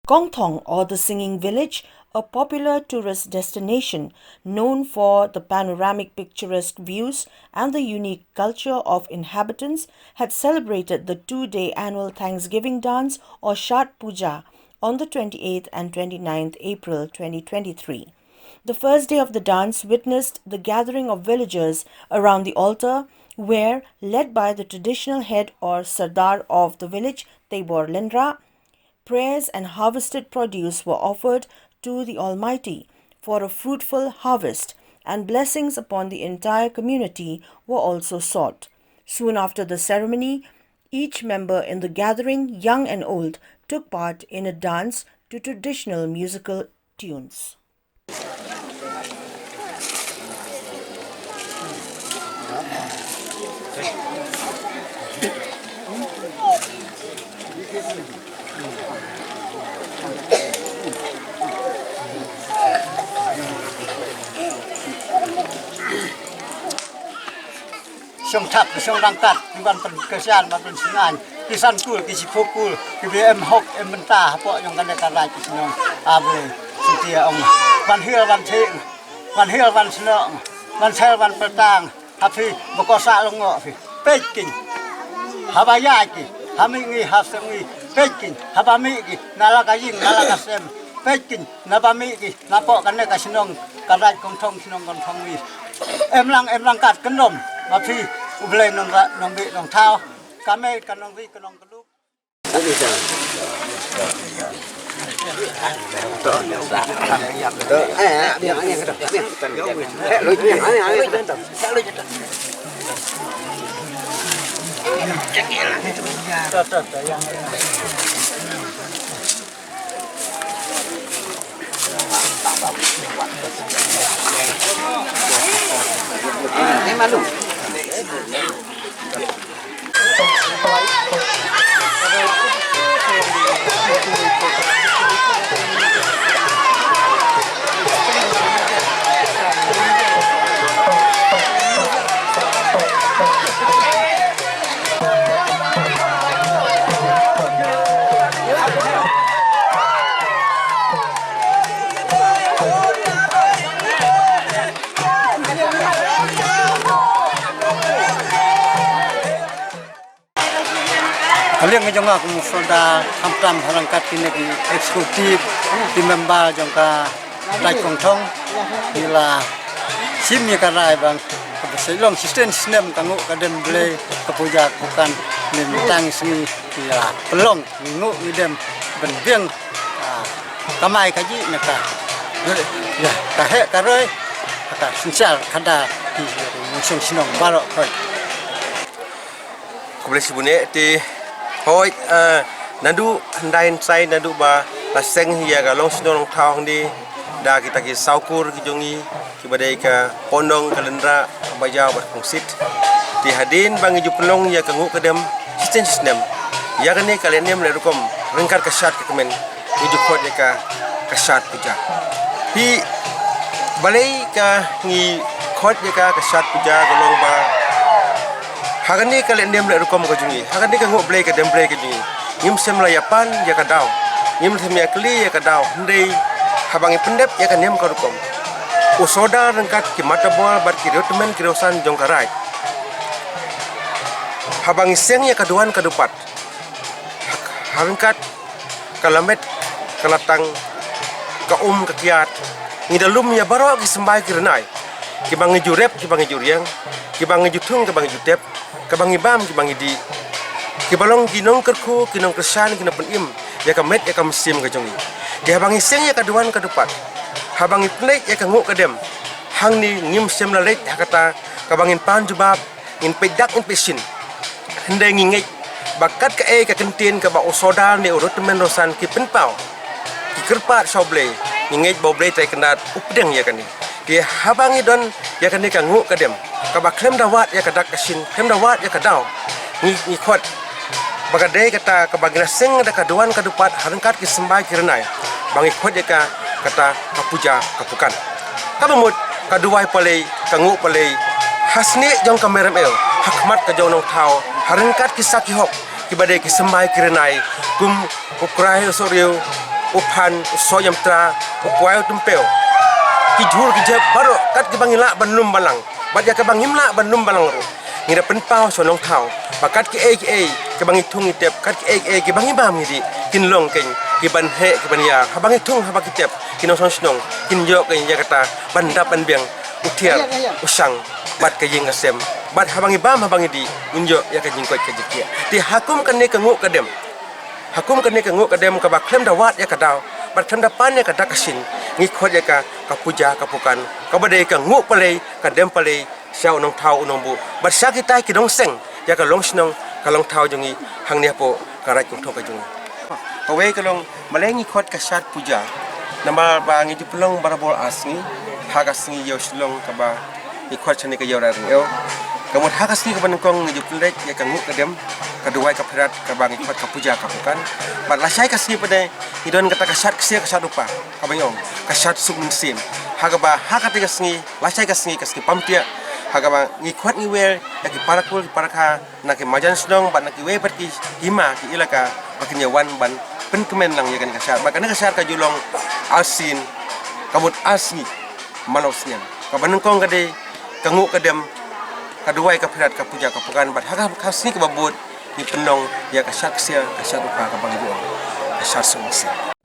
Kongthong, or the Singing Village, a popular tourist destination known for the panoramic picturesque views and the unique culture of inhabitants, had celebrated the two-day annual Thanksgiving dance or Chhat Puja on the 28th and 29th April 2023. The first day of the dance witnessed the gathering of villagers around the altar, where, led by the traditional head or Sardar of the village, Tebor Lendra, prayers and harvested produce were offered to the Almighty for a fruitful harvest, and blessings upon the entire community were also sought. Soon after the ceremony, each member in the gathering, young and old, took part in a dance to traditional musical tunes. Sông Tháp, sông Đăng Cát, cái văn phần cơ sản mà phần sinh ảnh, cái san cul, cái chip cul, cái bê em học, em bên ta, họ những cái này cái này cái sinh à về, sinh tiệt ông, văn hill văn thịnh, văn sinh văn sel văn bờ tang, hấp phi, bọc có sa lông ngọ phi, pết kinh, hấp bay kì, hấp mi hấp sem pết kinh, hấp ba mi kì, nala cái sem, pết kinh, nala ba mi kì, napa cái này cái sinh cái này công thông mi, em lăng cát cấn nôm. Mà phi lên nông bị nông thao cá mê cá nông vi cá nông cá lúc kalian ngejong aku musoda hampram harangkat kini di eksekutif di member jongka Rai Kongthong ila sim ya karai bang kebesilong sistem kangu kadem beli kepuja bukan lintang seni ila pelong mingu idem benbiang kamai kaji neka ya kahe karoi kata sinsal kada di musim sinong barok koi kebelis bune di hoi nandu handain sai nandu ba laseng hiya ga long sinong thao di da kita ki saukur ki jongi ki badai ka ponong kalendra baja bat kongsit di hadin bangi ju pelong ya kangu kadem sistem ya gane kalian nem le rukom rengkar kasat ke kemen uju khot ya ka kasat puja hi balai ka ngi khot ya ka kasat puja golong ba hagani kalian dem le rukom ko jungi hagani ka ngo blai ka dem blai ka jungi ngim sem la yapan ya ka daw ngim sem ya kli ya ka daw ndei habangi pendep ya ka nem ka rukom usoda rengkat ki matabol bar ki rotemen ki rosan jongkarai habangi seng ya ka duan ka dupat harengkat kalamet kalatang ka ka kiat ngidalum ya baro ki sembai ki renai ki bangi jurep ki bangi juriang ki bangi jutung ki bangi jutep ki bangi bam ki bangi di ki balong ki nong kerku ki nong kersan ki nong im ya ka met ya ka mesim ka jongi ki habangi seng ya ka duan ka dupat habangi plek ya ka nguk ka dem hang ni ngim sem la lek hakata ka bangin pan jubab in pedak in pesin hendai ngingek bakat ka ka kentin ka ba usoda ni urut men rosan ki penpau ki kerpat soble ngingek boble tai kenat updeng ya kani ki habangi don ya kani ka nguk ka dem ka ba klem dawat ya ka dak kasin klem dawat ya ka daw ni khot bagadai kata ka bagina seng da ka duan ka dupat harengkat ki sembai ki renai bangi khot ya ka kata kapuja kapukan kabamut kaduai palei kangu palei hasni jong kamerem el hakmat ka jonong thao harengkat ki saki hok ki badai ki sembai ki renai kum ukrai soryo upan soyam tra upuai tumpel kijur kijab baru kat kebangila banlum balang badia kebangimla banlum balang ru ngira penpau sonong thau bakat ki kebangi tung itep kat ki kebangi bam ngidi kinlong keng kiban he kiban ya habangi tung habaki tep kinong sonong kinjo keng Jakarta bandap banbiang utiar usang bat kayeng asem bat habangi bam habangi di unjo ya kajing koi kajikia ti hakum kan ne kangu kadem hakum kan ne kangu kadem ka baklem dawat ya kadau bat klem dapan ya kadakasin ngikot ya ka kapuja kapukan kabade ka ngu palei kadem palei siau nong thau nong bu bat sakita ki dong seng ya ka long snong ka long thau jungi hang ne po karai kum thok ka jungi pawe ka long malengi khot ka sat puja nama ba ngi jupulong barabol asngi hagasngi yo slong ka ba ikot chani ka yo ra yo kamut hagasngi ka banengkong ngi jupulek ya ka ngu kadem kaduai ka perat ka bang ikot ka puja kapukan bat lasai ka sni pade idon kata ka sat ksia ka sat upa ka bayong ka sat sum sim hagaba hakati ka sni lasai ka sni pamtia hagaba ngikot ngi wel ya ki parakul ki paraka na ki majan snong bat na ki we perki hima ki ilaka bakinya wan ban pen kemen lang ya kan ka sat bakana ka sat ka julong asin kamut asni manosnya ka banengkong kade kangu kadem kaduai ka perat ka puja ka pukan bat haga kasni ka babut ni penong ya ka sat ksia ka sat upa ka bang juang ka sat sum sim